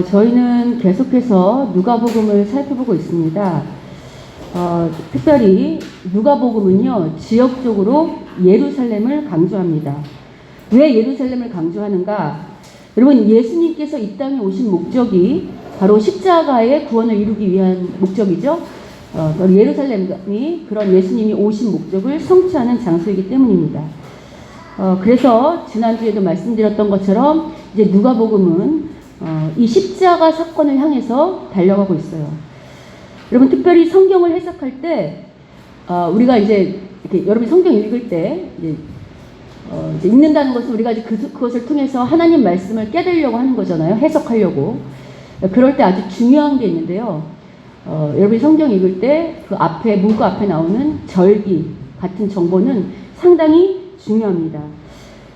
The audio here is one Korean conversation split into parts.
저희는 계속해서 누가복음을 살펴보고 있습니다. 특별히 누가복음은요, 지역적으로 예루살렘을 강조합니다. 왜 예루살렘을 강조하는가? 여러분, 예수님께서 이 땅에 오신 목적이 바로 십자가의 구원을 이루기 위한 목적이죠. 예루살렘이 그런 예수님이 오신 목적을 성취하는 장소이기 때문입니다. 그래서 지난주에도 말씀드렸던 것처럼 이제 누가복음은 이 십자가 사건을 향해서 달려가고 있어요. 여러분, 특별히 성경을 해석할 때 우리가 이제 이렇게 여러분 성경 읽을 때 이제 읽는다는 것은 우리가 이제 그것을 통해서 하나님 말씀을 깨달으려고 하는 거잖아요. 해석하려고. 그럴 때 아주 중요한 게 있는데요. 여러분이 성경 읽을 때 그 앞에 문구 앞에 나오는 절기 같은 정보는 상당히 중요합니다.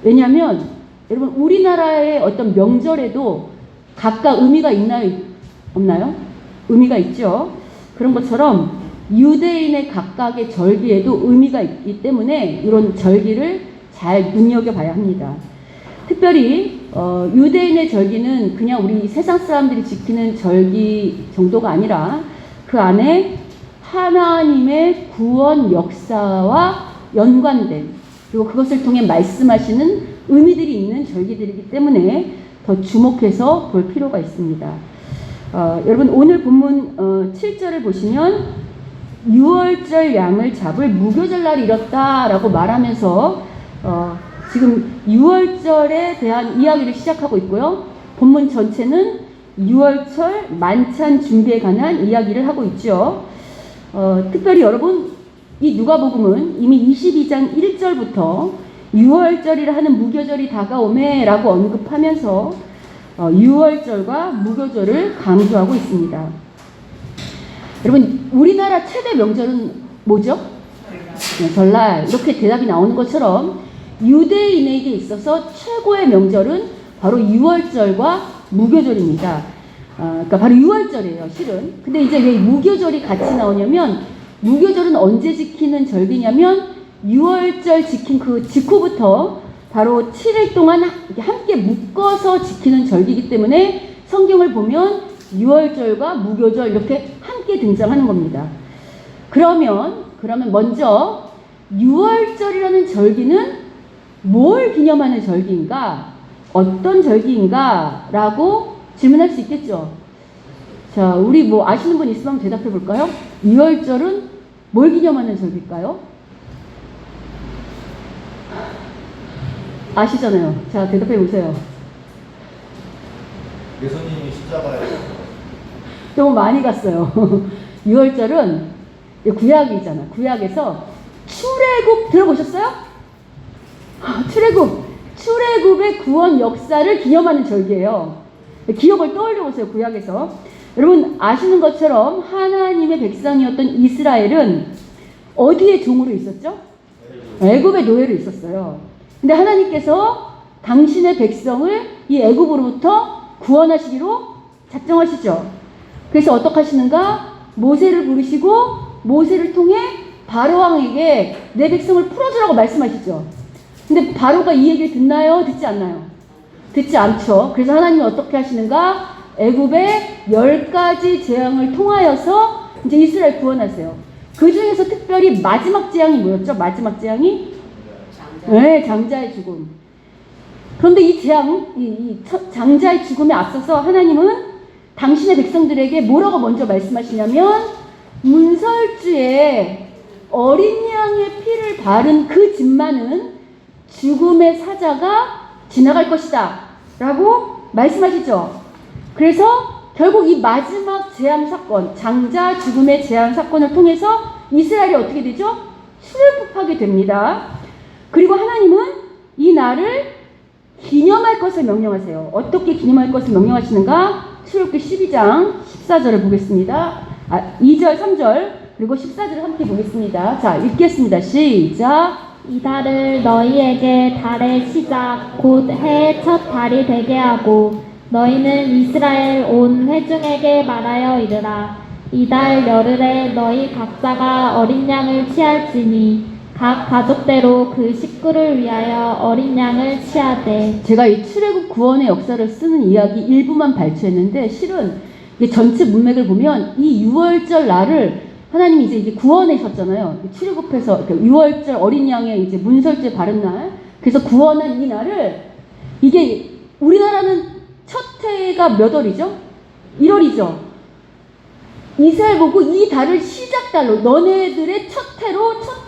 왜냐하면 여러분, 우리나라의 어떤 명절에도 각각 의미가 있나요? 없나요? 의미가 있죠. 그런 것처럼 유대인의 각각의 절기에도 의미가 있기 때문에 이런 절기를 잘 눈여겨봐야 합니다. 특별히 유대인의 절기는 그냥 우리 세상 사람들이 지키는 절기 정도가 아니라 그 안에 하나님의 구원 역사와 연관된, 그리고 그것을 통해 말씀하시는 의미들이 있는 절기들이기 때문에 더 주목해서 볼 필요가 있습니다. 여러분, 오늘 본문 7절을 보시면 유월절 양을 잡을 무교절날이 이렇다라고 말하면서 지금 유월절에 대한 이야기를 시작하고 있고요. 본문 전체는 유월절 만찬 준비에 관한 이야기를 하고 있죠. 특별히 여러분, 이 누가복음은 이미 22장 1절부터 유월절이라 하는 무교절이 다가오매 라고 언급하면서 유월절과 무교절을 강조하고 있습니다. 여러분, 우리나라 최대 명절은 뭐죠? 설날. 이렇게 대답이 나오는 것처럼 유대인에게 있어서 최고의 명절은 바로 유월절과 무교절입니다. 그러니까 바로 유월절이에요, 실은. 근데 이제 왜 무교절이 같이 나오냐면, 무교절은 언제 지키는 절기냐면 유월절 지킨 그 직후부터 바로 7일 동안 함께 묶어서 지키는 절기이기 때문에 성경을 보면 유월절과 무교절 이렇게 함께 등장하는 겁니다. 그러면 먼저 유월절이라는 절기는 뭘 기념하는 절기인가? 어떤 절기인가? 라고 질문할 수 있겠죠. 자, 우리 뭐 아시는 분 있으면 대답해 볼까요? 유월절은 뭘 기념하는 절기일까요? 아시잖아요. 자, 대답해 보세요. 예수님이 십자가에 너무 많이 갔어요. 유월절은 구약이잖아. 구약에서 출애굽 들어보셨어요? 출애굽의 구원 역사를 기념하는 절기예요. 기억을 떠올려 보세요. 구약에서. 여러분 아시는 것처럼 하나님의 백성이었던 이스라엘은 어디에 종으로 있었죠? 애굽의 노예로 있었어요. 근데 하나님께서 당신의 백성을 이 애굽으로부터 구원하시기로 작정하시죠. 그래서 어떻게 하시는가? 모세를 부르시고 모세를 통해 바로 왕에게 내 백성을 풀어주라고 말씀하시죠. 근데 바로가 이 얘기를 듣나요? 듣지 않나요? 듣지 않죠. 그래서 하나님이 어떻게 하시는가? 애굽의 10가지 재앙을 통하여서 이제 이스라엘 구원하세요. 그 중에서 특별히 마지막 재앙이 뭐였죠? 마지막 재앙이? 네, 장자의 죽음. 그런데 이 재앙, 이 장자의 죽음에 앞서서 하나님은 당신의 백성들에게 뭐라고 먼저 말씀하시냐면, 문설주에 어린 양의 피를 바른 그 집만은 죽음의 사자가 지나갈 것이다 라고 말씀하시죠. 그래서 결국 이 마지막 재앙 사건, 장자 죽음의 재앙 사건을 통해서 이스라엘이 어떻게 되죠? 출애굽하게 됩니다. 그리고 하나님은 이 날을 기념할 것을 명령하세요. 어떻게 기념할 것을 명령하시는가? 출애굽기 12장 14절을 보겠습니다. 2절, 3절 그리고 14절을 함께 보겠습니다. 자, 읽겠습니다. 시작. 이 달을 너희에게 달의 시작 곧 해의 첫 달이 되게 하고 너희는 이스라엘 온 회중에게 말하여 이르라. 이 달 열흘에 너희 각자가 어린 양을 취할지니 각 가족대로 그 식구를 위하여 어린 양을 취하되. 제가 이 출애굽 구원의 역사를 쓰는 이야기 일부만 발췌했는데 실은 이게 전체 문맥을 보면 이 유월절 날을 하나님이 이제 구원하셨잖아요. 출애굽해서 6월절 어린 양의 이제 문설주에 바른 날. 그래서 구원한 이 날을 이게 우리나라는 첫 해가 몇 월이죠? 1월이죠. 이스라엘 보고 이 달을 시작달로 너네들의 첫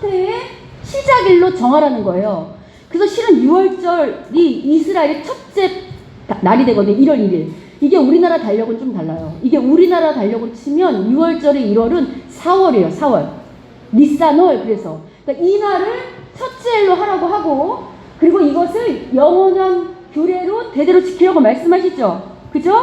해의 시작일로 정하라는 거예요. 그래서 실은 6월절이 이스라엘의 첫째 날이 되거든요. 1월 1일. 이게 우리나라 달력은 좀 달라요. 이게 우리나라 달력으로 치면 6월절의 1월은 4월이에요. 4월. 니산월. 그래서 그러니까 이 날을 첫째 일로 하라고 하고 그리고 이것을 영원한 규례로 대대로 지키라고 말씀하시죠. 그죠?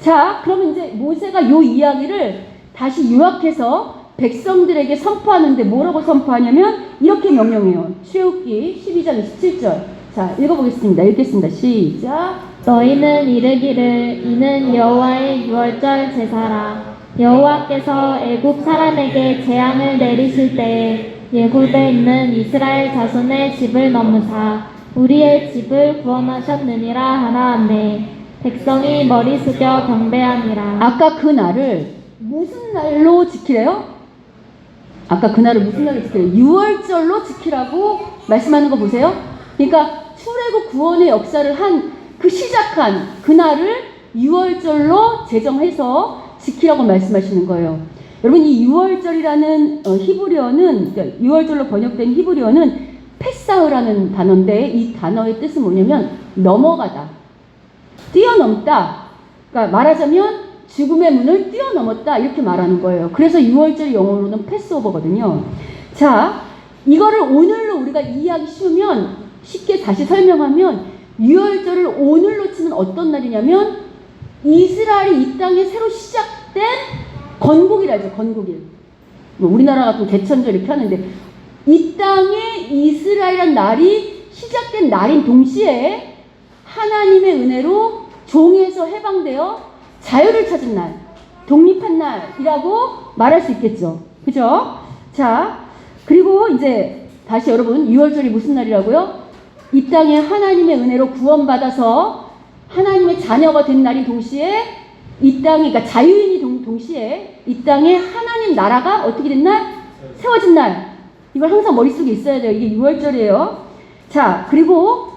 자, 그러면 이제 모세가 요 이야기를 다시 요약해서 백성들에게 선포하는데 뭐라고 선포하냐면 이렇게 명령해요. 출애굽기 12장 27절. 자, 읽어보겠습니다. 읽겠습니다. 시작. 너희는 이르기를 이는 여호와의 유월절 제사라. 여호와께서 애굽 사람에게 재앙을 내리실 때에 예굽에 있는 이스라엘 자손의 집을 넘으사 우리의 집을 구원하셨느니라 하나하매 백성이 머리 숙여 경배하니라. 아까 그 날을 무슨 날로 지키래요? 아까 그 날을 무슨 날로 지키래요? 6월절로 지키라고 말씀하는 거 보세요. 그러니까 출애굽 구원의 역사를 시작한 그 날을 6월절로 제정해서 지키라고 말씀하시는 거예요. 여러분 이 6월절이라는 히브리어는 6월절로 번역된 히브리어는 페사흐라는 단어인데 이 단어의 뜻은 뭐냐면 넘어가다, 뛰어넘다. 그러니까 말하자면 죽음의 문을 뛰어넘었다 이렇게 말하는 거예요. 그래서 6월절이 영어로는 패스오버거든요. 자, 이거를 오늘로 우리가 이해하기 쉬우면 쉽게 다시 설명하면 6월절을 오늘로 치면 어떤 날이냐면 이스라엘이 이 땅에 새로 시작된 건국이라죠. 건국일. 우리나라 같은 개천절 이렇게 하는데 이 땅에 이스라엘이란 날이 시작된 날인 동시에 하나님의 은혜로 종에서 해방되어 자유를 찾은 날, 독립한 날이라고 말할 수 있겠죠. 그죠? 자, 그리고 이제 다시 여러분 6월절이 무슨 날이라고요? 이 땅에 하나님의 은혜로 구원받아서 하나님의 자녀가 된 날인 동시에 이 땅에, 그러니까 자유인이 동시에 이 땅에 하나님 나라가 어떻게 된 날? 세워진 날. 이걸 항상 머릿속에 있어야 돼요. 이게 6월절이에요. 자, 그리고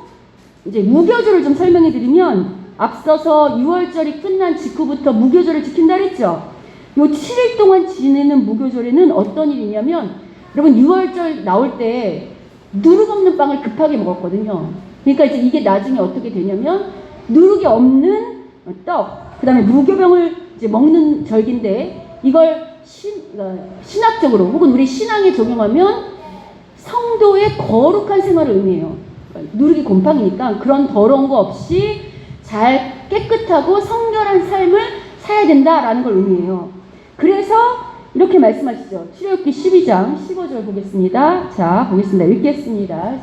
이제 무교절을 좀 설명해 드리면 앞서서 6월절이 끝난 직후부터 무교절을 지킨다 그랬죠. 요 7일 동안 지내는 무교절에는 어떤 일이냐면 여러분 6월절 나올 때 누룩 없는 빵을 급하게 먹었거든요. 그러니까 이제 이게 나중에 어떻게 되냐면 누룩이 없는 떡, 그 다음에 무교병을 이제 먹는 절기인데 이걸 신학적으로 혹은 우리 신앙에 적용하면 성도의 거룩한 생활을 의미해요. 그러니까 누룩이 곰팡이니까 그런 더러운 거 없이 잘 깨끗하고 성결한 삶을 살아야 된다라는 걸 의미해요. 그래서 이렇게 말씀하시죠. 출애굽기 12장 15절 보겠습니다. 자, 보겠습니다. 읽겠습니다.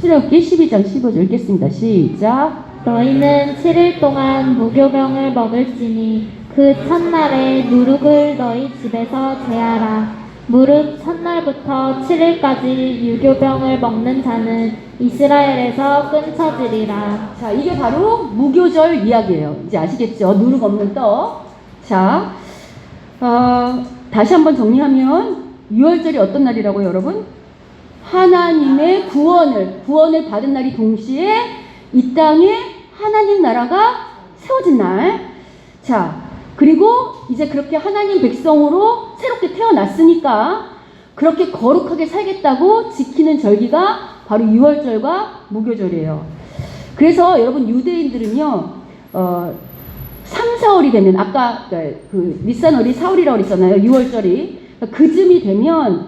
출애굽기 12장 15절 읽겠습니다. 시작. 너희는 7일 동안 무교병을 먹을지니 그 첫날에 누룩을 너희 집에서 제하라. 무릇 첫날부터 7일까지 유교병을 먹는 자는 이스라엘에서 끊쳐지리라. 자, 이게 바로 무교절 이야기예요. 이제 아시겠죠? 누룩 없는 떡. 자, 다시 한번 정리하면 6월절이 어떤 날이라고요, 여러분? 하나님의 구원을 받은 날이 동시에 이 땅에 하나님 나라가 세워진 날. 자, 그리고 이제 그렇게 하나님 백성으로 새롭게 태어났으니까 그렇게 거룩하게 살겠다고 지키는 절기가 바로 6월절과 무교절이에요. 그래서 여러분 유대인들은요, 3, 4월이 되면 아까 그 니산월이 4월이라고 그랬잖아요. 6월절이. 그 즈음이 되면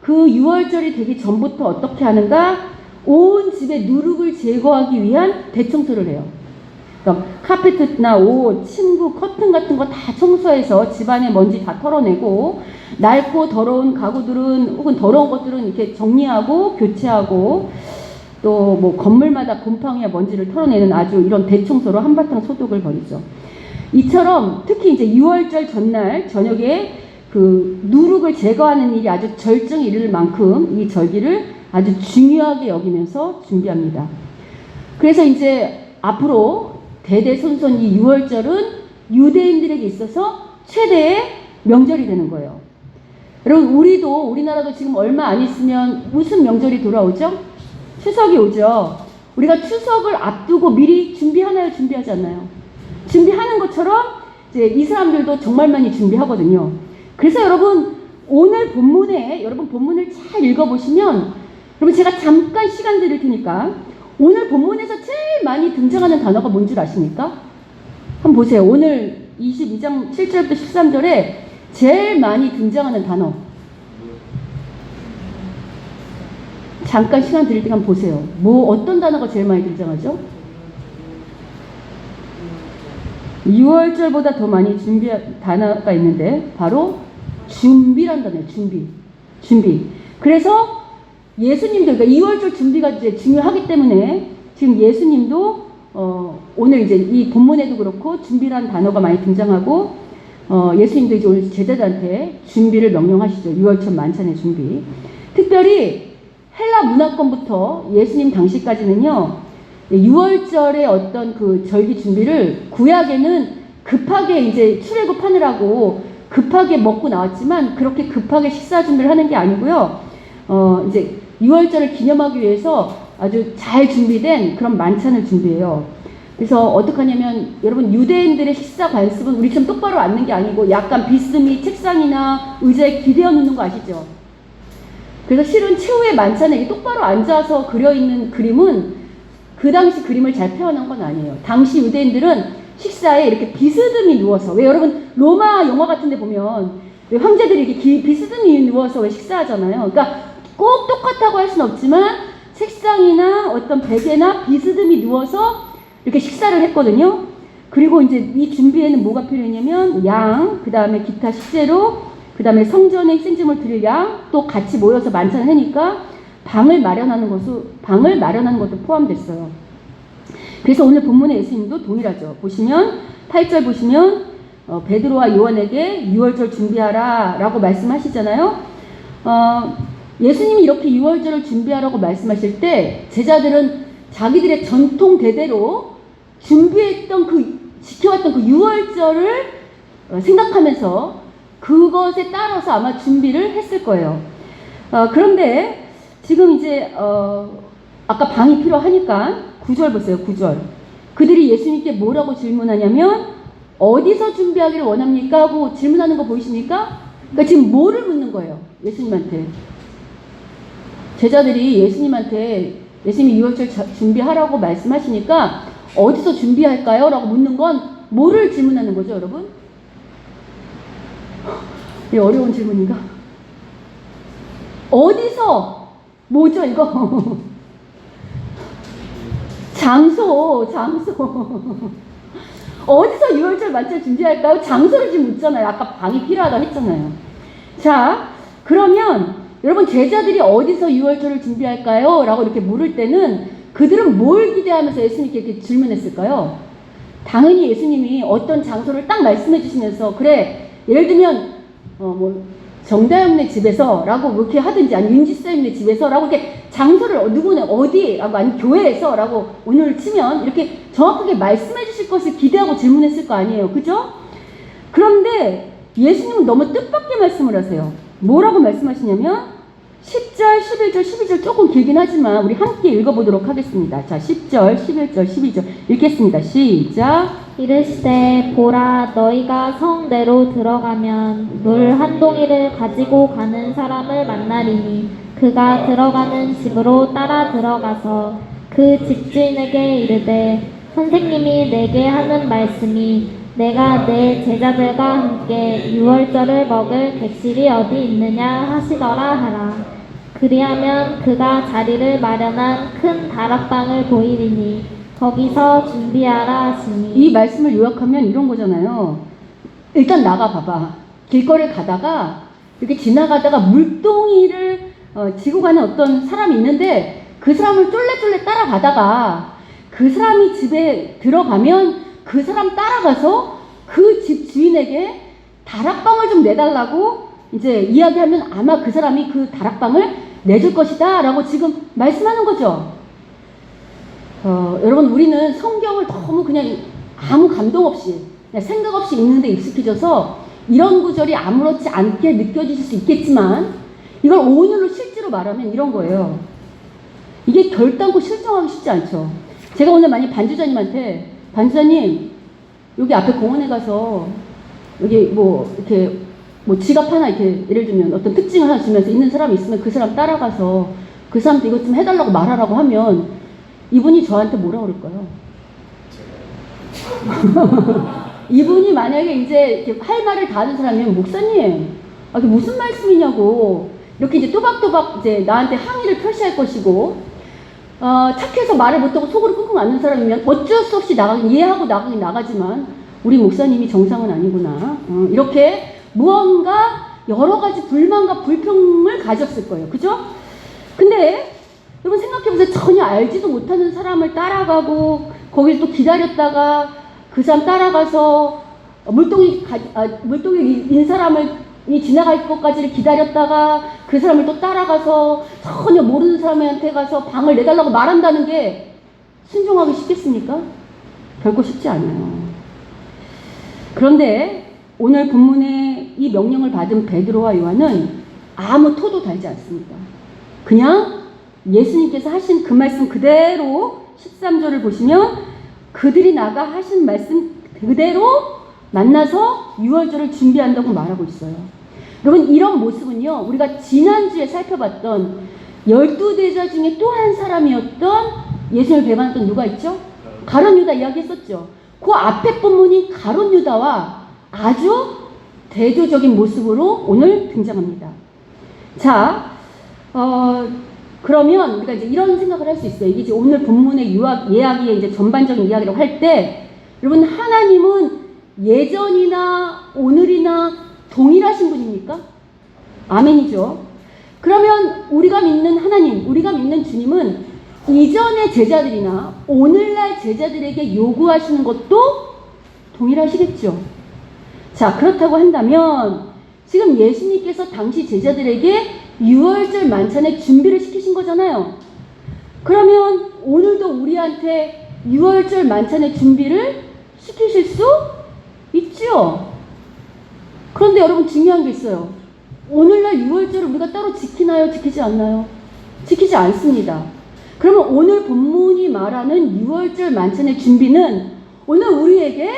그 6월절이 되기 전부터 어떻게 하는가? 온 집에 누룩을 제거하기 위한 대청소를 해요. 그러니까 카페트나 옷, 침구, 커튼 같은 거 다 청소해서 집안의 먼지 다 털어내고 낡고 더러운 가구들은 혹은 더러운 것들은 이렇게 정리하고 교체하고 또 뭐 건물마다 곰팡이와 먼지를 털어내는 아주 이런 대청소로 한바탕 소독을 벌이죠. 이처럼 특히 이제 6월절 전날 저녁에 그 누룩을 제거하는 일이 아주 절정에 이를 만큼 이 절기를 아주 중요하게 여기면서 준비합니다. 그래서 이제 앞으로 대대손손 이 6월절은 유대인들에게 있어서 최대의 명절이 되는 거예요. 여러분, 우리나라도 지금 얼마 안 있으면 무슨 명절이 돌아오죠? 추석이 오죠. 우리가 추석을 앞두고 미리 준비하나요? 준비하지 않나요? 준비하는 것처럼 이제 이 사람들도 정말 많이 준비하거든요. 그래서 여러분, 오늘 본문에, 여러분 본문을 잘 읽어보시면, 여러분 제가 잠깐 시간 드릴 테니까, 오늘 본문에서 제일 많이 등장하는 단어가 뭔 줄 아십니까? 한번 보세요. 오늘 22장 7절부터 13절에 제일 많이 등장하는 단어. 잠깐 시간 드릴 테니까 한번 보세요. 어떤 단어가 제일 많이 등장하죠? 6월절보다 더 많이 준비한 단어가 있는데, 바로 준비란 단어예요. 준비. 그래서 예수님도, 그러니까 2월절 준비가 이제 중요하기 때문에 지금 예수님도 오늘 이제 이 본문에도 그렇고 준비란 단어가 많이 등장하고, 예수님도 이제 오늘 제자들한테 준비를 명령하시죠. 6월절 만찬의 준비. 특별히 헬라 문화권부터 예수님 당시까지는요, 6월절의 어떤 그 절기 준비를 구약에는 급하게 이제 출애굽하느라고 급하게 먹고 나왔지만, 그렇게 급하게 식사 준비를 하는 게 아니고요. 이제 6월절을 기념하기 위해서 아주 잘 준비된 그런 만찬을 준비해요. 그래서 어떻게 하냐면, 여러분 유대인들의 식사 관습은 우리처럼 똑바로 앉는 게 아니고 약간 비스듬히 책상이나 의자에 기대어 놓는 거 아시죠? 그래서 실은 최후의 만찬에 똑바로 앉아서 그려있는 그림은 그 당시 그림을 잘 표현한 건 아니에요. 당시 유대인들은 식사에 이렇게 비스듬히 누워서, 왜 여러분 로마 영화 같은 데 보면 왜 황제들이 이렇게 비스듬히 누워서 왜 식사하잖아요. 그러니까 꼭 똑같다고 할 수는 없지만 책상이나 어떤 베개나 비스듬히 누워서 이렇게 식사를 했거든요. 그리고 이제 이 준비에는 뭐가 필요했냐면 양, 그 다음에 기타 식재료, 그 다음에 성전에 생제물 드릴 양, 또 같이 모여서 만찬을 하니까 방을 마련하는 것도 포함됐어요. 그래서 오늘 본문의 예수님도 동일하죠. 보시면 8절 보시면 베드로와 요한에게 6월절 준비하라 라고 말씀하시잖아요. 예수님이 이렇게 6월절을 준비하라고 말씀하실 때 제자들은 자기들의 전통 대대로 준비했던 지켜왔던 그 6월절을 생각하면서 그것에 따라서 아마 준비를 했을 거예요. 그런데 지금 이제 아까 방이 필요하니까 9절 보세요. 9절. 그들이 예수님께 뭐라고 질문하냐면 어디서 준비하기를 원합니까? 하고 질문하는 거 보이십니까? 그러니까 지금 뭐를 묻는 거예요? 예수님한테. 제자들이 예수님한테 예수님이 6월절 준비하라고 말씀하시니까 어디서 준비할까요? 라고 묻는 건 뭐를 질문하는 거죠, 여러분? 이 어려운 질문인가? 어디서? 뭐죠, 이거? 장소. 어디서 6월절 만찬 준비할까요? 장소를 지금 묻잖아요. 아까 방이 필요하다고 했잖아요. 자, 그러면 여러분 제자들이 어디서 6월절을 준비할까요? 라고 이렇게 물을 때는 그들은 뭘 기대하면서 예수님께 이렇게 질문했을까요? 당연히 예수님이 어떤 장소를 딱 말씀해 주시면서 그래, 예를 들면 정다영네 집에서 라고 이렇게 하든지, 아니 윤지쌤네 집에서 라고 이렇게 장소를 누구는 어디 라고, 아니 교회에서 라고 오늘 치면 이렇게 정확하게 말씀해 주실 것을 기대하고 질문했을 거 아니에요. 그죠? 그런데 예수님은 너무 뜻밖의 말씀을 하세요. 뭐라고 말씀하시냐면 10절, 11절, 12절 조금 길긴 하지만 우리 함께 읽어보도록 하겠습니다. 자, 10절, 11절, 12절 읽겠습니다. 시작. 이르시되 보라, 너희가 성내로 들어가면 물 한 동이를 가지고 가는 사람을 만나리니 그가 들어가는 집으로 따라 들어가서 그 집주인에게 이르되 선생님이 내게 하는 말씀이 내가 내 제자들과 함께 6월절을 먹을 객실이 어디 있느냐 하시더라 하라. 그리하면 그가 자리를 마련한 큰 다락방을 보이리니 거기서 준비하라 하시니. 이 말씀을 요약하면 이런 거잖아요. 일단 나가봐봐. 길거리를 가다가 이렇게 지나가다가 물동이를 지고 가는 어떤 사람이 있는데 그 사람을 쫄래쫄래 따라가다가 그 사람이 집에 들어가면 그 사람 따라가서 그 집 주인에게 다락방을 좀 내달라고 이제 이야기하면 아마 그 사람이 그 다락방을 내줄 것이다 라고 지금 말씀하는 거죠. 여러분, 우리는 성경을 너무 그냥 아무 감동 없이 그냥 생각 없이 읽는데 익숙해져서 이런 구절이 아무렇지 않게 느껴지실 수 있겠지만, 이걸 오늘로 실제로 말하면 이런 거예요. 이게 결단코 실정하기 쉽지 않죠. 제가 오늘 만약 반주자님한테, 반주자님 여기 앞에 공원에 가서 여기 뭐 이렇게 뭐 지갑 하나 이렇게 예를 들면 어떤 특징을 하나 주면서 있는 사람이 있으면 그 사람 따라가서 그 사람한테 이것 좀 해달라고 말하라고 하면 이분이 저한테 뭐라 그럴까요? 이분이 만약에 이제 이렇게 할 말을 다 하는 사람이면, 목사님, 이게 무슨 말씀이냐고 이렇게 이제 또박또박 이제 나한테 항의를 표시할 것이고, 착해서 말을 못하고 속으로 끙끙 앓는 사람이면 어쩔 수 없이 이해하고 나가긴 나가지만 우리 목사님이 정상은 아니구나, 이렇게 무언가 여러 가지 불만과 불평을 가졌을 거예요. 그죠? 근데 여러분 생각해보세요. 전혀 알지도 못하는 사람을 따라가고 거길 또 기다렸다가 그 사람 따라가서 물동이 인 사람을 지나갈 것까지를 기다렸다가 그 사람을 또 따라가서 전혀 모르는 사람한테 가서 방을 내달라고 말한다는 게 순종하기 쉽겠습니까? 결코 쉽지 않아요. 그런데 오늘 본문의 이 명령을 받은 베드로와 요한은 아무 토도 달지 않습니다. 그냥 예수님께서 하신 그 말씀 그대로 13절을 보시면 그들이 나가 하신 말씀 그대로 만나서 유월절을 준비한다고 말하고 있어요. 여러분, 이런 모습은요, 우리가 지난주에 살펴봤던 12대자 중에 또 한 사람이었던 예수님을 배반했던 누가 있죠? 가룟 유다 이야기했었죠. 그 앞에 본문인 가룟 유다와 아주 대조적인 모습으로 오늘 등장합니다. 자, 그러면 우리가 이제 이런 생각을 할 수 있어요. 이게 이제 오늘 본문의 예약의 이제 전반적인 이야기라고 할 때, 여러분, 하나님은 예전이나 오늘이나 동일하신 분입니까? 아멘이죠. 그러면 우리가 믿는 하나님, 우리가 믿는 주님은 이전의 제자들이나 오늘날 제자들에게 요구하시는 것도 동일하시겠죠. 자, 그렇다고 한다면 지금 예수님께서 당시 제자들에게 유월절 만찬의 준비를 시키신 거잖아요. 그러면 오늘도 우리한테 유월절 만찬의 준비를 시키실 수 있죠. 그런데 여러분, 중요한 게 있어요. 오늘날 유월절을 우리가 따로 지키나요? 지키지 않나요? 지키지 않습니다. 그러면 오늘 본문이 말하는 유월절 만찬의 준비는 오늘 우리에게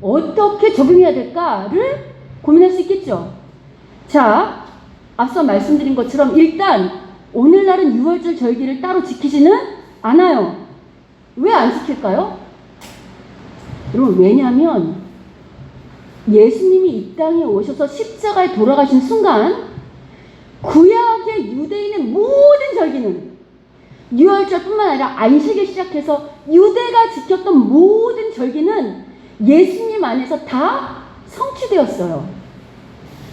어떻게 적용해야 될까를 고민할 수 있겠죠. 자, 앞서 말씀드린 것처럼 일단 오늘날은 유월절 절기를 따로 지키지는 않아요. 왜 안 지킬까요? 여러분, 왜냐하면 예수님이 이 땅에 오셔서 십자가에 돌아가신 순간 구약의 유대인의 모든 절기는 유월절뿐만 아니라 안식일 시작해서 유대가 지켰던 모든 절기는 예수님 안에서 다 성취되었어요.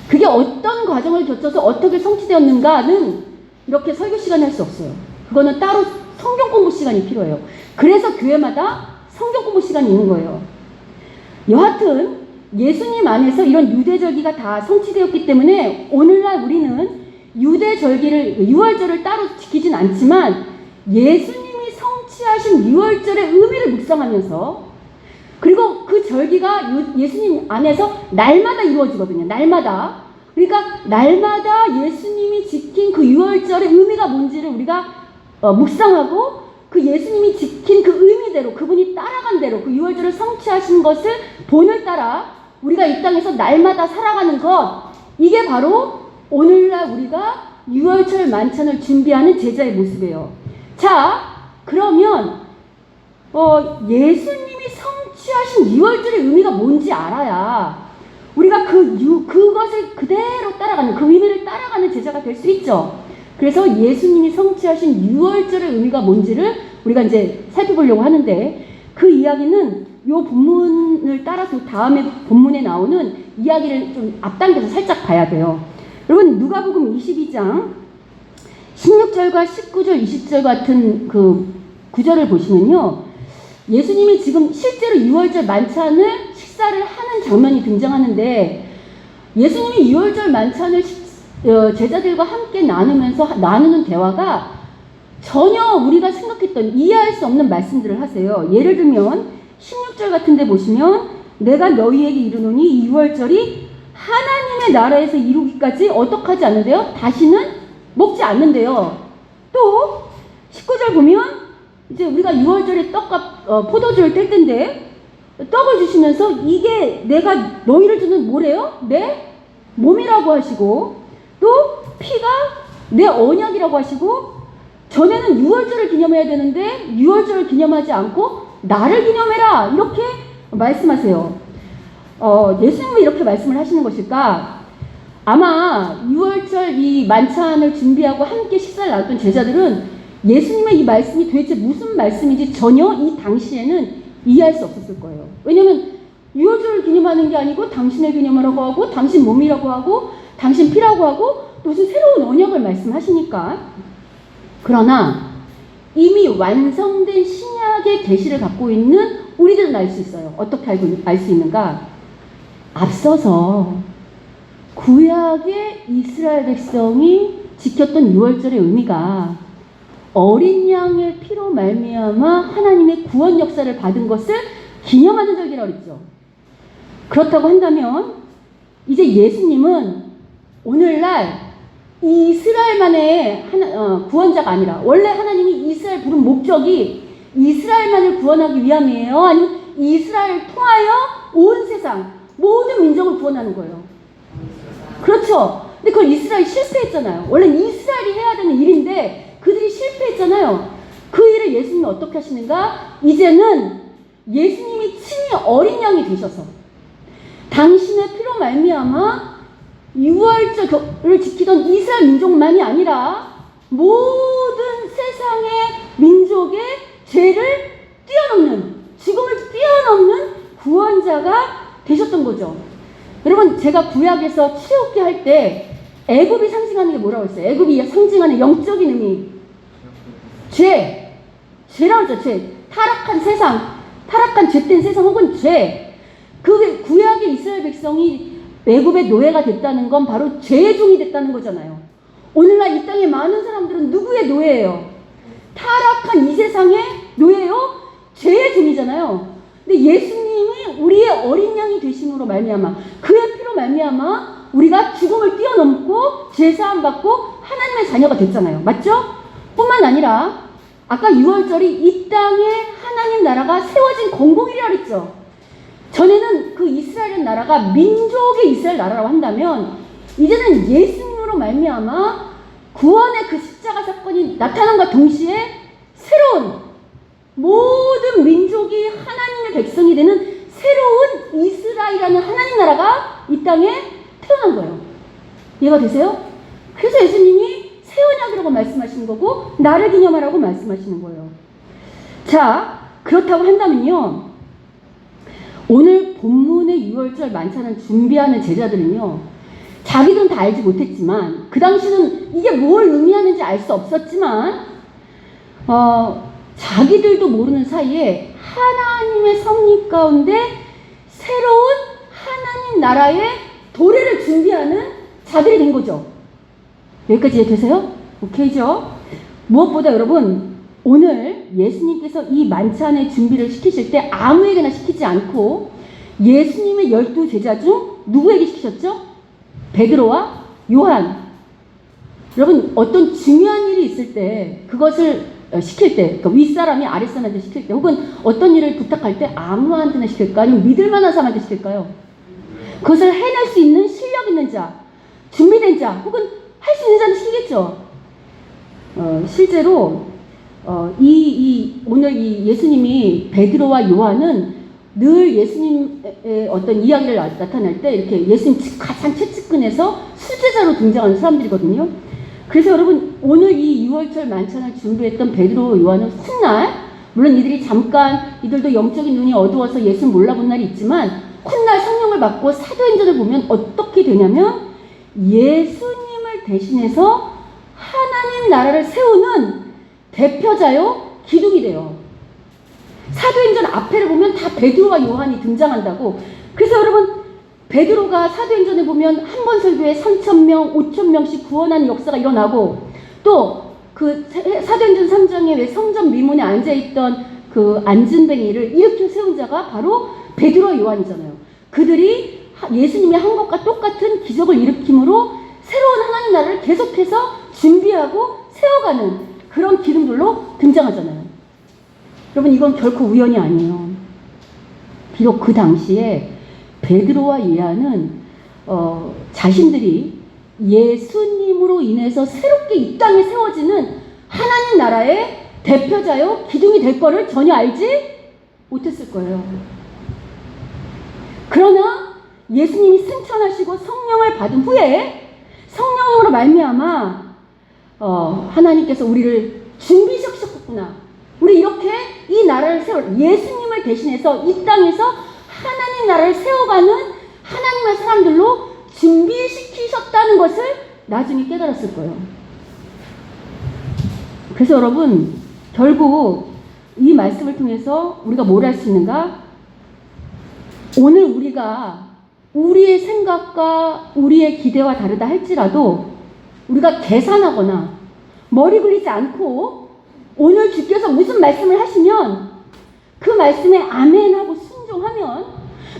그게 어떤 과정을 거쳐서 어떻게 성취되었는가는 이렇게 설교 시간에 할 수 없어요. 그거는 따로 성경 공부 시간이 필요해요. 그래서 교회마다 성경 공부 시간이 있는 거예요. 여하튼 예수님 안에서 이런 유대절기가 다 성취되었기 때문에 오늘날 우리는 유대절기를, 유월절을 따로 지키진 않지만 예수님이 성취하신 유월절의 의미를 묵상하면서, 그리고 그 절기가 예수님 안에서 날마다 이루어지거든요. 날마다. 그러니까 날마다 예수님이 지킨 그 유월절의 의미가 뭔지를 우리가 묵상하고 그 예수님이 지킨 그 의미대로, 그분이 따라간 대로 그 유월절을 성취하신 것을 본을 따라 우리가 이 땅에서 날마다 살아가는 것, 이게 바로 오늘날 우리가 유월절 만찬을 준비하는 제자의 모습이에요. 자, 그러면 예수님이 성취하신 유월절의 의미가 뭔지 알아야 우리가 그것을 그대로 따라가는, 그 의미를 따라가는 제자가 될 수 있죠. 그래서 예수님이 성취하신 유월절의 의미가 뭔지를 우리가 이제 살펴보려고 하는데, 그 이야기는 요 본문을 따라서 다음에 본문에 나오는 이야기를 좀 앞당겨서 살짝 봐야 돼요. 여러분, 누가복음 22장 16절과 19절, 20절 같은 그 구절을 보시면요, 예수님이 지금 실제로 유월절 만찬을 식사를 하는 장면이 등장하는데, 예수님이 유월절 만찬을 제자들과 함께 나누는 대화가 전혀 우리가 생각했던 이해할 수 없는 말씀들을 하세요. 예를 들면 16절 같은 데 보시면 내가 너희에게 이르노니 이 유월절이 하나님의 나라에서 이루기까지 어떻게 하지 않는데요? 다시는 먹지 않는데요. 또 19절 보면 이제 우리가 유월절에 떡과 포도주를 뗄 텐데 떡을 주시면서 이게 내가 너희를 주는 뭐래요? 내 몸이라고 하시고 또 피가 내 언약이라고 하시고 전에는 유월절을 기념해야 되는데 유월절을 기념하지 않고 나를 기념해라 이렇게 말씀하세요. 예수님은 이렇게 말씀을 하시는 것일까? 아마 유월절 이 만찬을 준비하고 함께 식사를 나눴던 제자들은 예수님의 이 말씀이 도대체 무슨 말씀인지 전혀 이 당시에는 이해할 수 없었을 거예요. 왜냐하면 유월절을 기념하는 게 아니고 당신의 기념이라고 하고 당신 몸이라고 하고 당신 피라고 하고 또 무슨 새로운 언약을 말씀하시니까. 그러나 이미 완성된 신약의 계시를 갖고 있는 우리들은 알 수 있어요. 어떻게 알 수 있는가? 앞서서 구약의 이스라엘 백성이 지켰던 유월절의 의미가 어린 양의 피로 말미암아 하나님의 구원 역사를 받은 것을 기념하는 절기라고 했죠. 그렇다고 한다면 이제 예수님은 오늘날 이스라엘만의 구원자가 아니라 원래 하나님이 이스라엘 부른 목적이 이스라엘만을 구원하기 위함이에요? 아니면 이스라엘을 통하여 온 세상 모든 민족을 구원하는 거예요. 그렇죠. 근데 그걸 이스라엘이 실패했잖아요. 원래 이스라엘이 해야 되는 일인데 그들이 실패했잖아요. 그 일을 예수님이 어떻게 하시는가? 이제는 예수님이 친히 어린 양이 되셔서 당신의 피로 말미암아 유월절을 지키던 이스라엘 민족만이 아니라 모든 세상의 민족의 죄를 뛰어넘는, 죽음을 뛰어넘는 구원자가 되셨던 거죠. 여러분, 제가 구약에서 출애굽기 할 때 애굽이 상징하는 게 뭐라고 했어요? 애굽이 상징하는 영적인 의미. 죄라고 했죠. 죄. 타락한 세상, 타락한 죄된 세상 혹은 죄. 그 구약의 이스라엘 백성이 애굽의 노예가 됐다는 건 바로 죄의 종이 됐다는 거잖아요. 오늘날 이 땅에 많은 사람들은 누구의 노예예요? 타락한 이 세상의 노예요? 죄의 종이잖아요. 근데 예수님이 우리의 어린 양이 되심으로 말미암아 그의 피로 말미암아 우리가 죽음을 뛰어넘고 죄사함 받고 하나님의 자녀가 됐잖아요. 맞죠? 뿐만 아니라 아까 유월절이 이 땅에 하나님 나라가 세워진 공공일이라 그랬죠. 전에는 그 이스라엘 나라가 민족의 이스라엘 나라라고 한다면 이제는 예수님으로 말미암아 구원의 그 십자가 사건이 나타남과 동시에 새로운 모든 민족이 하나님의 백성이 되는 새로운 이스라엘이라는 하나님 나라가 이 땅에 태어난 거예요. 이해가 되세요? 그래서 예수님이 새 언약이라고 말씀하시는 거고 나를 기념하라고 말씀하시는 거예요. 자, 그렇다고 한다면요. 오늘 본문의 유월절 만찬을 준비하는 제자들은요. 자기들은 다 알지 못했지만 그 당시는 이게 뭘 의미하는지 알 수 없었지만 자기들도 모르는 사이에 하나님의 섭리 가운데 새로운 하나님 나라의 도래를 준비하는 자들이 된 거죠. 여기까지 이해되세요? 오케이죠? 무엇보다 여러분 오늘 예수님께서 이 만찬의 준비를 시키실 때 아무에게나 시키지 않고 예수님의 12제자 중 누구에게 시키셨죠? 베드로와 요한. 여러분 어떤 중요한 일이 있을 때 그것을 시킬 때 그러니까 윗사람이 아랫사람한테 시킬 때 혹은 어떤 일을 부탁할 때 아무한테나 시킬까? 아니면 믿을 만한 사람한테 시킬까요? 그것을 해낼 수 있는 실력 있는 자, 준비된 자 혹은 할 수 있는 자는 시키겠죠. 실제로 오늘 이 예수님이 베드로와 요한은 늘 예수님의 어떤 이야기를 나타낼 때 이렇게 예수님 가장 최측근에서 수제자로 등장하는 사람들이거든요. 그래서 여러분 오늘 이 유월절 만찬을 준비했던 베드로 요한은 훗날 물론 이들이 잠깐 이들도 영적인 눈이 어두워서 예수를 몰라본 날이 있지만 훗날 성령을 받고 사도행전을 보면 어떻게 되냐면 예수님을 대신해서 하나님 나라를 세우는 대표자요 기둥이 돼요. 사도행전 앞에를 보면 다 베드로와 요한이 등장한다고. 그래서 여러분 베드로가 사도행전에 보면 한 번 설교에 3,000명, 5,000명씩 구원하는 역사가 일어나고 또 그 사도행전 3장에 왜 성전 미문에 앉아있던 그 안진뱅이를 일으켜 세운 자가 바로 베드로와 요한이잖아요. 그들이 예수님이 한 것과 똑같은 기적을 일으킴으로 새로운 하나님 나라를 계속해서 준비하고 세워가는 그런 기둥들로 등장하잖아요. 여러분 이건 결코 우연이 아니에요. 비록 그 당시에 베드로와 요한은 자신들이 예수님으로 인해서 새롭게 이 땅에 세워지는 하나님 나라의 대표자요 기둥이 될 거를 전혀 알지 못했을 거예요. 그러나 예수님이 승천하시고 성령을 받은 후에 성령으로 말미암아 하나님께서 우리를 준비시키셨구나. 우리 이렇게 이 나라를 세울 예수님을 대신해서 이 땅에서 하나님 나라를 세워가는 하나님의 사람들로 준비시키셨다는 것을 나중에 깨달았을 거예요. 그래서 여러분 결국 이 말씀을 통해서 우리가 뭘 할 수 있는가? 오늘 우리가 우리의 생각과 우리의 기대와 다르다 할지라도 우리가 계산하거나 머리 굴리지 않고 오늘 주께서 무슨 말씀을 하시면 그 말씀에 아멘하고 순종하면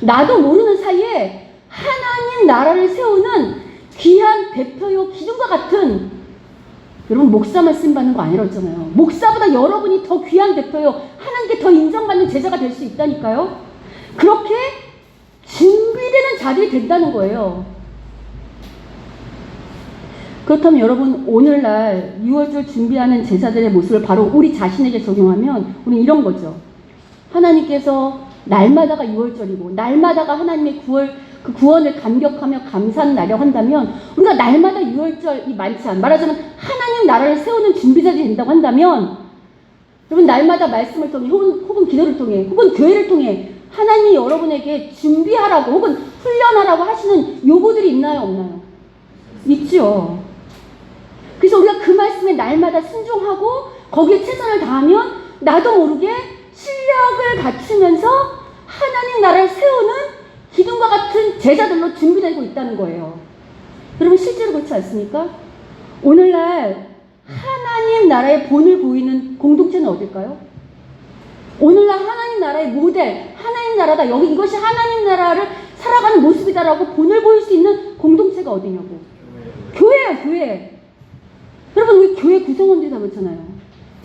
나도 모르는 사이에 하나님 나라를 세우는 귀한 대표요 기둥과 같은 여러분 목사만 쓰임받는 거 아니라고 했잖아요. 목사보다 여러분이 더 귀한 대표요 하나님께 더 인정받는 제자가 될 수 있다니까요. 그렇게 준비되는 자들이 된다는 거예요. 그렇다면 여러분 오늘날 6월절 준비하는 제자들의 모습을 바로 우리 자신에게 적용하면 우리는 이런 거죠. 하나님께서 날마다가 6월절이고 날마다가 하나님의 그 구원을 감격하며 감사하는 날이라고 한다면 우리가 날마다 6월절이 많지 않아 말하자면 하나님 나라를 세우는 준비자들이 된다고 한다면 여러분 날마다 말씀을 통해 혹은 기도를 통해 혹은 교회를 통해 하나님이 여러분에게 준비하라고 혹은 훈련하라고 하시는 요구들이 있나요 없나요? 있죠. 그래서 우리가 그 말씀에 날마다 순종하고 거기에 최선을 다하면 나도 모르게 실력을 갖추면서 하나님 나라를 세우는 기둥과 같은 제자들로 준비되고 있다는 거예요. 여러분 실제로 그렇지 않습니까? 오늘날 하나님 나라의 본을 보이는 공동체는 어딜까요? 오늘날 하나님 나라의 모델, 하나님 나라다. 여기 이것이 하나님 나라를 살아가는 모습이다라고 본을 보일 수 있는 공동체가 어디냐고. 교회예요, 교회. 여러분 우리 교회 구성원들이 다 그렇잖아요.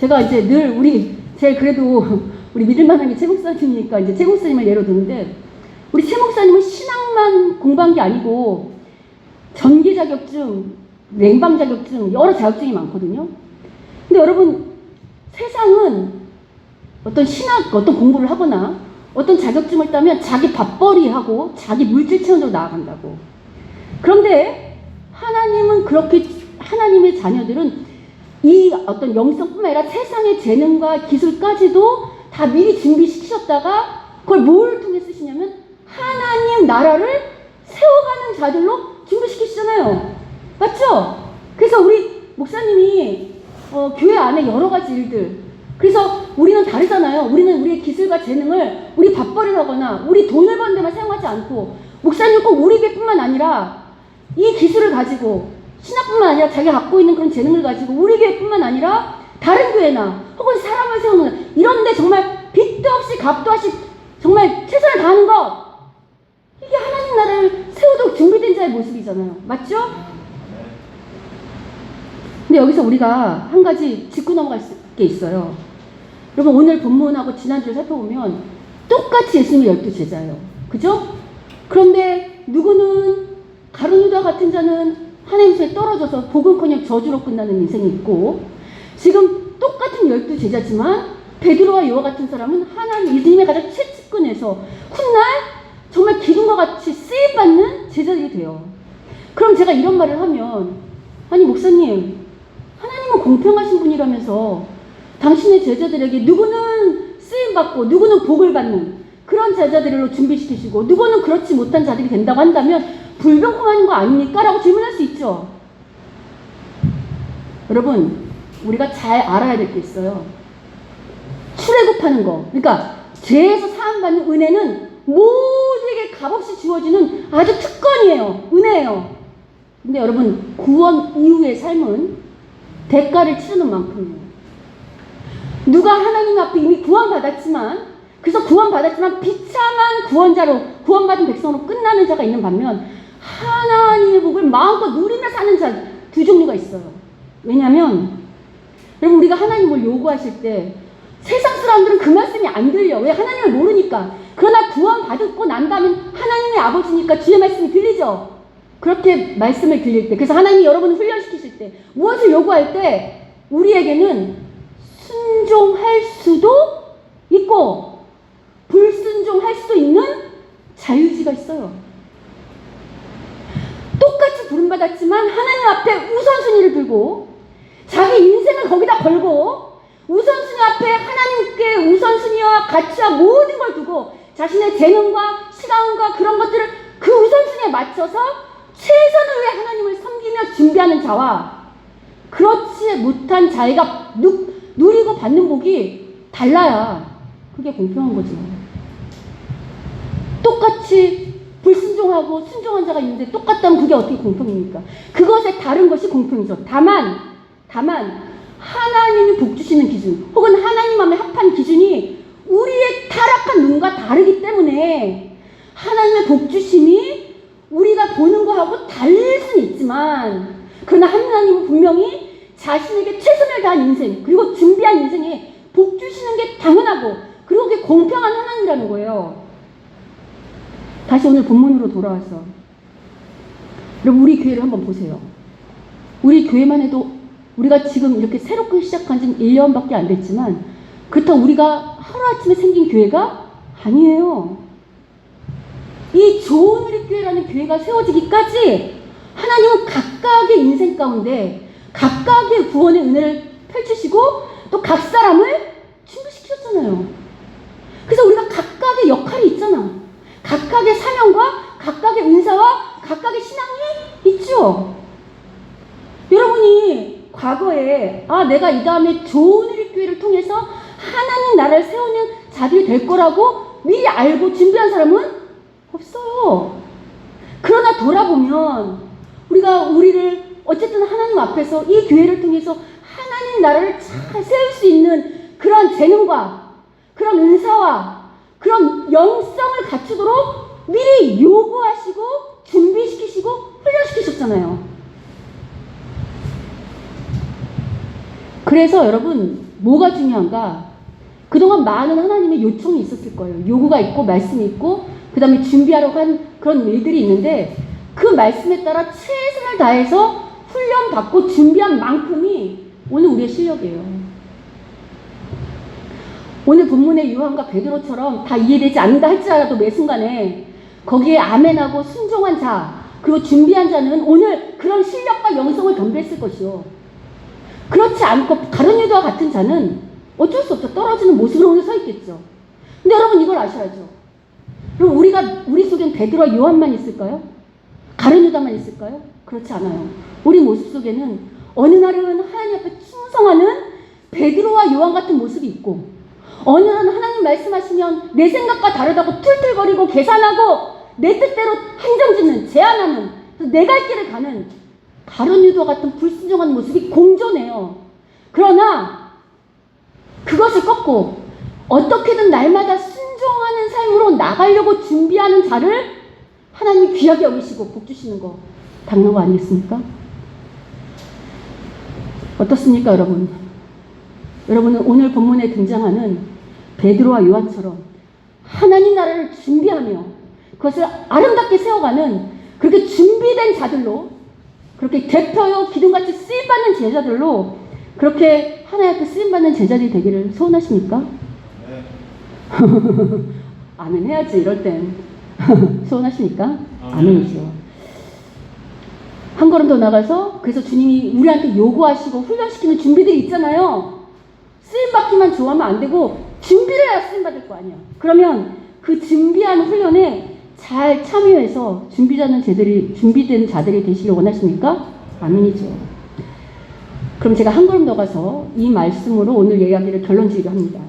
제가 이제 늘 제일 그래도 우리 믿을만한 게 최 목사님이니까 이제 최 목사님을 예로 드는데 우리 최 목사님은 신앙만 공부한 게 아니고 전기 자격증, 냉방 자격증, 여러 자격증이 많거든요. 근데 여러분 세상은 어떤 공부를 하거나 어떤 자격증을 따면 자기 밥벌이하고 자기 물질 체험으로 나아간다고. 그런데 하나님은 하나님의 자녀들은 이 어떤 영성뿐만 아니라 세상의 재능과 기술까지도 다 미리 준비시키셨다가 그걸 뭘 통해 쓰시냐면 하나님 나라를 세워가는 자들로 준비시키시잖아요. 맞죠? 그래서 우리 목사님이 교회 안에 여러 가지 일들 그래서 우리는 다르잖아요. 우리는 우리의 기술과 재능을 우리 밥벌이를 하거나 우리 돈을 버는 데만 사용하지 않고 목사님은 꼭 우리 교회뿐만 아니라 이 기술을 가지고 신학뿐만 아니라 자기가 갖고 있는 그런 재능을 가지고 우리 교회뿐만 아니라 다른 교회나 혹은 사람을 세우는 이런데 정말 빚도 없이 값도 없이 정말 최선을 다하는 것 이게 하나님 나라를 세우도록 준비된 자의 모습이잖아요. 맞죠? 근데 여기서 우리가 한 가지 짚고 넘어갈 게 있어요. 여러분 오늘 본문하고 지난주를 살펴보면 똑같이 예수님의 12제자예요. 그죠? 그런데 누구는 가룟 유다 같은 자는 하나님 손에 떨어져서 복음커녕 저주로 끝나는 인생이 있고 지금 똑같은 12제자지만 베드로와 요한 같은 사람은 하나님 예수님의 가장 최측근에서 훗날 정말 기둥과 같이 쓰임받는 제자들이 돼요. 그럼 제가 이런 말을 하면 아니 목사님 하나님은 공평하신 분이라면서 당신의 제자들에게 누구는 쓰임받고 누구는 복을 받는 그런 제자들로 준비시키시고 누구는 그렇지 못한 자들이 된다고 한다면 불공평한 거 아닙니까? 라고 질문할 수 있죠. 여러분 우리가 잘 알아야 될 게 있어요. 출애굽하는 거 그러니까 죄에서 사함받는 은혜는 모두에게 값없이 주어지는 아주 특권이에요. 은혜예요. 근데 여러분, 구원 이후의 삶은 대가를 치르는 만큼이에요. 누가 하나님 앞에 이미 구원받았지만, 그래서 구원받았지만 비참한 구원자로, 구원받은 백성으로 끝나는 자가 있는 반면, 하나님의 복을 마음껏 누리며 사는 자 두 종류가 있어요. 왜냐하면 여러분, 우리가 하나님을 요구하실 때 세상 사람들은 그 말씀이 안 들려. 왜? 하나님을 모르니까. 그러나 구원받고 난 다음에 하나님의 아버지니까 주의 말씀이 들리죠. 그렇게 말씀을 들릴 때, 그래서 하나님이 여러분을 훈련시키실 때, 무엇을 요구할 때 우리에게는 순종할 수도 있고 불순종할 수도 있는 자유의지가 있어요. 똑같이 부름받았지만 하나님 앞에 우선순위를 두고 자기 인생을 거기다 걸고 우선순위 앞에 하나님께 우선순위와 가치와 모든 걸 두고 자신의 재능과 시간과 그런 것들을 그 우선순위에 맞춰서 최선을 위해 하나님을 섬기며 준비하는 자와 그렇지 못한 자가 누리고 받는 복이 달라야 그게 공평한 거죠. 똑같이 불순종하고 순종한 자가 있는데 똑같다면 그게 어떻게 공평입니까? 그것에 다른 것이 공평이죠. 다만 하나님이 복 주시는 기준 혹은 하나님 마음에 합한 기준이 우리의 타락한 눈과 다르기 때문에 하나님의 복 주심이 우리가 보는 거하고 달릴 수는 있지만, 그러나 하나님은 분명히 자신에게 최선을 다한 인생 그리고 준비한 인생에 복 주시는 게 당연하고 그리고 그게 공평한 하나님이라는 거예요. 다시 오늘 본문으로 돌아와서 여러분, 우리 교회를 한번 보세요. 우리 교회만 해도 우리가 지금 이렇게 새롭게 시작한 지 1년밖에 안 됐지만 그렇다고 우리가 하루아침에 생긴 교회가 아니에요. 이 좋은 우리 교회라는 교회가 세워지기까지 하나님은 각각의 인생 가운데 각각의 구원의 은혜를 펼치시고 또 각 사람을 준비시키셨잖아요. 그래서 우리가 각각의 역할이 있잖아. 각각의 사명과 각각의 은사와 각각의 신앙이 있죠. 여러분이 과거에 내가 이 다음에 좋은 우리 교회를 통해서 하나님 나라를 세우는 자들이 될 거라고 미리 알고 준비한 사람은 없어요. 그러나 돌아보면 우리를 어쨌든 하나님 앞에서 이 교회를 통해서 하나님 나라를 잘 세울 수 있는 그런 재능과 그런 은사와 그런 영성을 갖추도록 미리 요구하시고 준비시키시고 훈련시키셨잖아요. 그래서 여러분, 뭐가 중요한가? 그동안 많은 하나님의 요청이 있었을 거예요. 요구가 있고 말씀이 있고 그 다음에 준비하려고 한 그런 일들이 있는데 그 말씀에 따라 최선을 다해서 훈련받고 준비한 만큼이 오늘 우리의 실력이에요. 오늘 본문의 요한과 베드로처럼 다 이해되지 않는다 할지라도 매 순간에 거기에 아멘하고 순종한 자 그리고 준비한 자는 오늘 그런 실력과 영성을 겸비했을 것이요. 그렇지 않고 가룟 유다와 같은 자는 어쩔 수 없죠. 떨어지는 모습으로 오늘 서 있겠죠. 근데 여러분, 이걸 아셔야죠. 그럼 우리 속엔 베드로와 요한만 있을까요? 가룟 유다만 있을까요? 그렇지 않아요. 우리 모습 속에는 어느 날은 하나님 앞에 충성하는 베드로와 요한 같은 모습이 있고 어느 날은 하나님 말씀하시면 내 생각과 다르다고 툴툴거리고 계산하고 내 뜻대로 행정짓는 제안하는 내 갈 길을 가는 가룟 유다 같은 불순종한 모습이 공존해요. 그러나 그것을 꺾고 어떻게든 날마다 순종하는 삶으로 나가려고 준비하는 자를 하나님이 귀하게 여기시고 복 주시는 거 당연한 거 아니겠습니까? 어떻습니까, 여러분? 여러분은 오늘 본문에 등장하는 베드로와 요한처럼 하나님 나라를 준비하며 그것을 아름답게 세워가는 그렇게 준비된 자들로, 그렇게 대표요 기둥같이 쓰임받는 제자들로 그렇게 하나님 앞에 쓰임받는 제자들이 되기를 소원하십니까? 네. 아멘 해야지, 이럴 땐. 소원하십니까? 아멘이죠. 한 걸음 더 나가서 그래서 주님이 우리한테 요구하시고 훈련시키는 준비들이 있잖아요. 쓰임받기만 좋아하면 안 되고 준비를 해야 쓰임받을 거 아니야. 그러면 그 준비하는 훈련에 잘 참여해서 준비된 자들이 되시길 원하십니까? 아멘이죠. 그럼 제가 한 걸음 더 가서 이 말씀으로 오늘 이야기를 결론 지으려 합니다.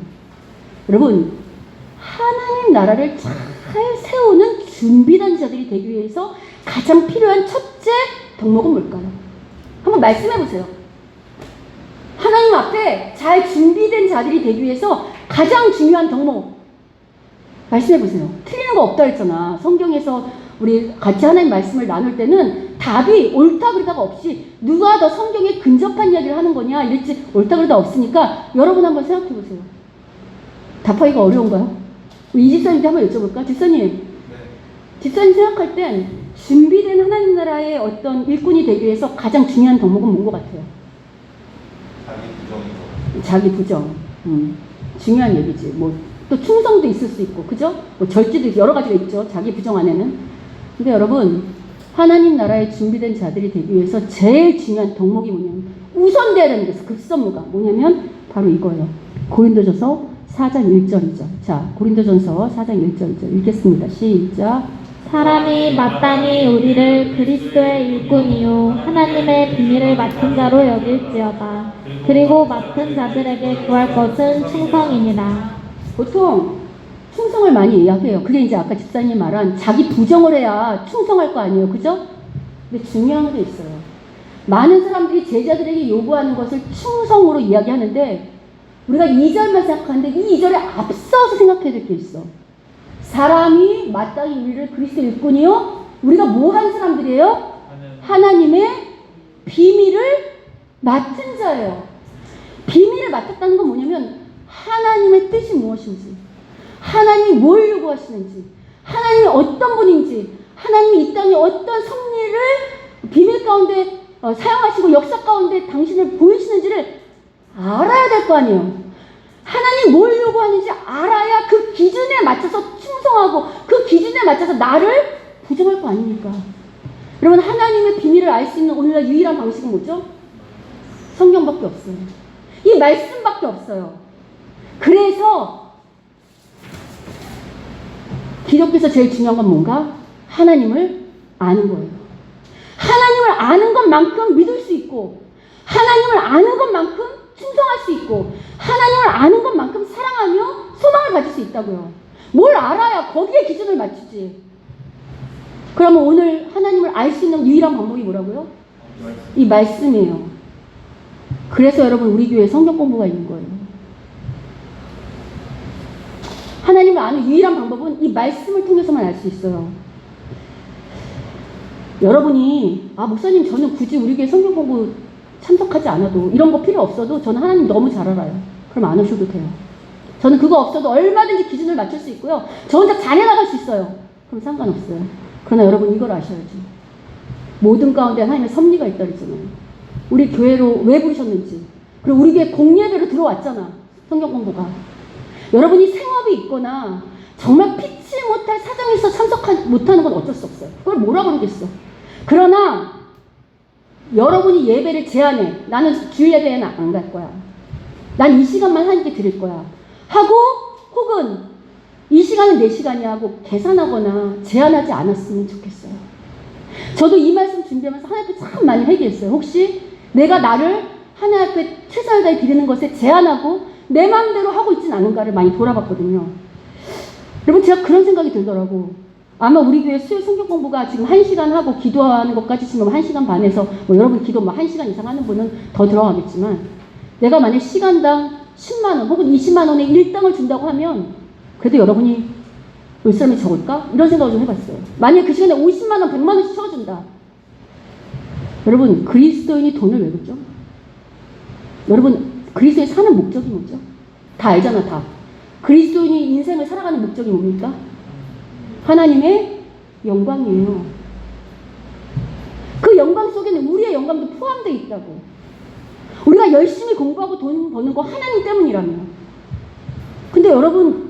여러분, 하나님 나라를 잘 세우는 준비된 자들이 되기 위해서 가장 필요한 첫째 덕목은 뭘까요? 한번 말씀해 보세요. 하나님 앞에 잘 준비된 자들이 되기 위해서 가장 중요한 덕목 말씀해 보세요. 틀리는 거 없다 했잖아. 성경에서 우리 같이 하나님 말씀을 나눌 때는 답이 옳다 그르다가 없이 누가 더 성경에 근접한 이야기를 하는 거냐 이랬지 옳다 그르다 없으니까 여러분 한번 생각해 보세요. 답하기가 어려운가요? 이 집사님한테 한번 여쭤볼까? 집사님, 집사님 생각할 땐 준비된 하나님 나라의 어떤 일꾼이 되기 위해서 가장 중요한 덕목은 뭔 것 같아요? 자기 부정. 중요한 얘기지. 뭐 또 충성도 있을 수 있고, 그죠? 뭐 절제도 여러 가지가 있죠. 자기 부정 안에는. 근데 여러분, 하나님 나라에 준비된 자들이 되기 위해서 제일 중요한 덕목이 뭐냐면 우선돼야 되는 게 있어. 급선무가 뭐냐면 바로 이거예요. 고린도전서 4장 1절이죠. 자, 고린도전서 4장 1절이죠. 읽겠습니다. 시작. 사람이 마땅히 우리를 그리스도의 일꾼이요 하나님의 비밀을 맡은 자로 여길지어다. 그리고 맡은 자들에게 구할 것은 충성이니라. 보통 충성을 많이 이야기해요. 그게 이제 아까 집사님이 말한 자기 부정을 해야 충성할 거 아니에요. 그죠? 근데 중요한 게 있어요. 많은 사람들이 제자들에게 요구하는 것을 충성으로 이야기하는데 우리가 2절만 생각하는데 이 2절에 앞서서 생각해야 될 게 있어. 사람이 마땅히 우리를 그리스도 일꾼이요. 우리가 뭐 한 사람들이에요? 하나님의 비밀을 맡은 자예요. 비밀을 맡았다는 건 뭐냐면 하나님의 뜻이 무엇인지, 하나님이 뭘 요구하시는지, 하나님이 어떤 분인지, 하나님이 이 땅에 어떤 섭리를 비밀 가운데 사용하시고 역사 가운데 당신을 보이시는지를 알아야 될 거 아니에요. 하나님 뭘 요구하는지 알아야 그 기준에 맞춰서 충성하고 그 기준에 맞춰서 나를 부정할 거 아닙니까? 여러분, 하나님의 비밀을 알 수 있는 오늘날 유일한 방식은 뭐죠? 성경밖에 없어요. 이 말씀밖에 없어요. 그래서 기독교에서 제일 중요한 건 뭔가? 하나님을 아는 거예요. 하나님을 아는 것만큼 믿을 수 있고 하나님을 아는 것만큼 충성할 수 있고 하나님을 아는 것만큼 사랑하며 소망을 가질 수 있다고요. 뭘 알아야 거기에 기준을 맞추지. 그러면 오늘 하나님을 알 수 있는 유일한 방법이 뭐라고요? 이 말씀이에요. 그래서 여러분 우리 교회에 성경 공부가 있는 거예요. 하나님을 아는 유일한 방법은 이 말씀을 통해서만 알 수 있어요. 여러분이 목사님 저는 굳이 우리 교회 성경 공부 참석하지 않아도 이런 거 필요 없어도 저는 하나님 너무 잘 알아요. 그럼 안 오셔도 돼요. 저는 그거 없어도 얼마든지 기준을 맞출 수 있고요. 저 혼자 잘해나갈 수 있어요. 그럼 상관없어요. 그러나 여러분 이걸 아셔야지. 모든 가운데 하나님의 섭리가 있다 그랬잖아요. 우리 교회로 왜 부르셨는지. 그리고 우리 교회 공예배로 들어왔잖아. 성경 공부가. 여러분이 생업이 있거나 정말 피치 못할 사정이 있어 참석 못하는 건 어쩔 수 없어요. 그걸 뭐라 그러겠어. 그러나 여러분이 예배를 제한해. 나는 주일 예배에는 안 갈 거야. 난 이 시간만 하나님께 드릴 거야. 하고 혹은 이 시간은 내 시간이야 하고 계산하거나 제한하지 않았으면 좋겠어요. 저도 이 말씀 준비하면서 하나님 앞에 참 많이 회개했어요. 혹시 내가 나를 하나님 앞에 최선을 다해 드리는 것에 제한하고 내 마음대로 하고 있진 않은가를 많이 돌아봤거든요. 여러분 제가 그런 생각이 들더라고. 아마 우리 교회 수요 성경 공부가 지금 1시간 하고 기도하는 것까지 치면 1시간 반에서 여러분 기도 1시간 이상 하는 분은 더 들어가겠지만 내가 만약 시간당 10만 원 혹은 20만 원의 일당을 준다고 하면 그래도 여러분이 올 사람이 적을까? 이런 생각을 좀 해봤어요. 만약 그 시간에 50만 원, 100만 원씩 쳐준다. 여러분 그리스도인이 돈을 왜 줬죠? 여러분 그리스도에 사는 목적이 뭐죠? 다 알잖아, 다. 그리스도인이 인생을 살아가는 목적이 뭡니까? 하나님의 영광이에요. 그 영광 속에는 우리의 영광도 포함되어 있다고. 우리가 열심히 공부하고 돈 버는 거 하나님 때문이라며. 근데 여러분,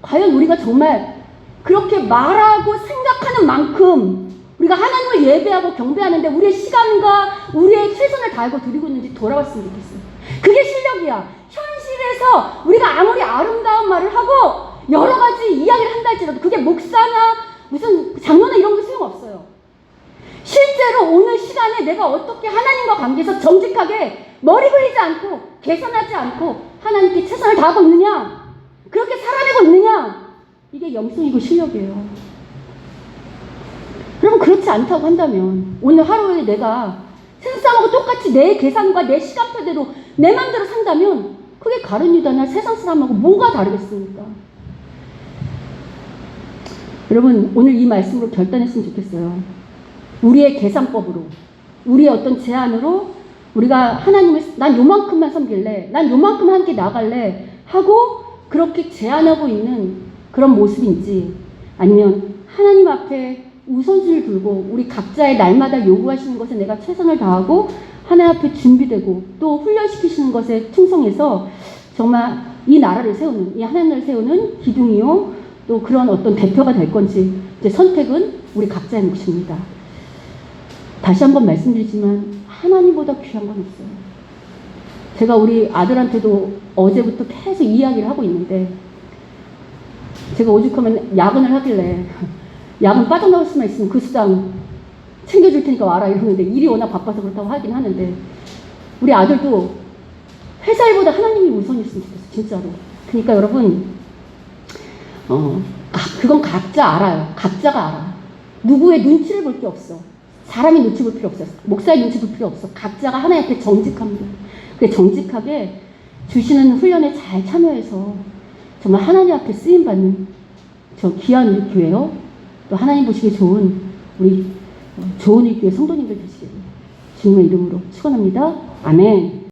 과연 우리가 정말 그렇게 말하고 생각하는 만큼 우리가 하나님을 예배하고 경배하는데 우리의 시간과 우리의 최선을 다하고 드리고 있는지 돌아봤으면 좋겠어요. 그게 실력이야. 현실에서 우리가 아무리 아름다운 말을 하고 여러 가지 이야기를 한다 할지라도 그게 목사나 무슨 장로나 이런 게 소용없어요. 실제로 오늘 시간에 내가 어떻게 하나님과 관계에서 정직하게 머리 굴리지 않고 계산하지 않고 하나님께 최선을 다하고 있느냐? 그렇게 살아내고 있느냐? 이게 영성이고 실력이에요. 여러분 그렇지 않다고 한다면 오늘 하루에 내가 세상하고 똑같이 내 계산과 내 시간표대로 내 맘대로 산다면 그게 가룟 유다나 세상 사람하고 뭐가 다르겠습니까? 여러분 오늘 이 말씀으로 결단했으면 좋겠어요. 우리의 계산법으로, 우리의 어떤 제안으로 우리가 하나님을 난 요만큼만 섬길래, 난 요만큼 함께 나갈래 하고 그렇게 제안하고 있는 그런 모습인지, 아니면 하나님 앞에 우선순위를 두고 우리 각자의 날마다 요구하시는 것에 내가 최선을 다하고 하나님 앞에 준비되고 또 훈련시키시는 것에 충성해서 정말 이 나라를 세우는, 이 하나님을 세우는 기둥이요 또 그런 어떤 대표가 될 건지, 이제 선택은 우리 각자의 몫입니다. 다시 한번 말씀드리지만 하나님보다 귀한 건 없어요. 제가 우리 아들한테도 어제부터 계속 이야기를 하고 있는데, 제가 오죽하면 야근을 하길래 야근 빠져나올 수만 있으면 그 수당 챙겨줄 테니까 와라 이러는데, 일이 워낙 바빠서 그렇다고 하긴 하는데, 우리 아들도 회사 일보다 하나님이 우선이었으면 좋겠어요. 진짜로. 그러니까 여러분 그건 각자 알아요. 각자가 알아. 누구의 눈치를 볼 게 없어. 사람의 눈치 볼 필요 없어. 목사의 눈치 볼 필요 없어. 각자가 하나님 앞에 정직합니다. 그 정직하게 주시는 훈련에 잘 참여해서 정말 하나님 앞에 쓰임받는 저 귀한 우리 교회요, 또 하나님 보시기에 좋은 우리 좋은 우리 교회 성도님들 되시기를 주님의 이름으로 축원합니다. 아멘.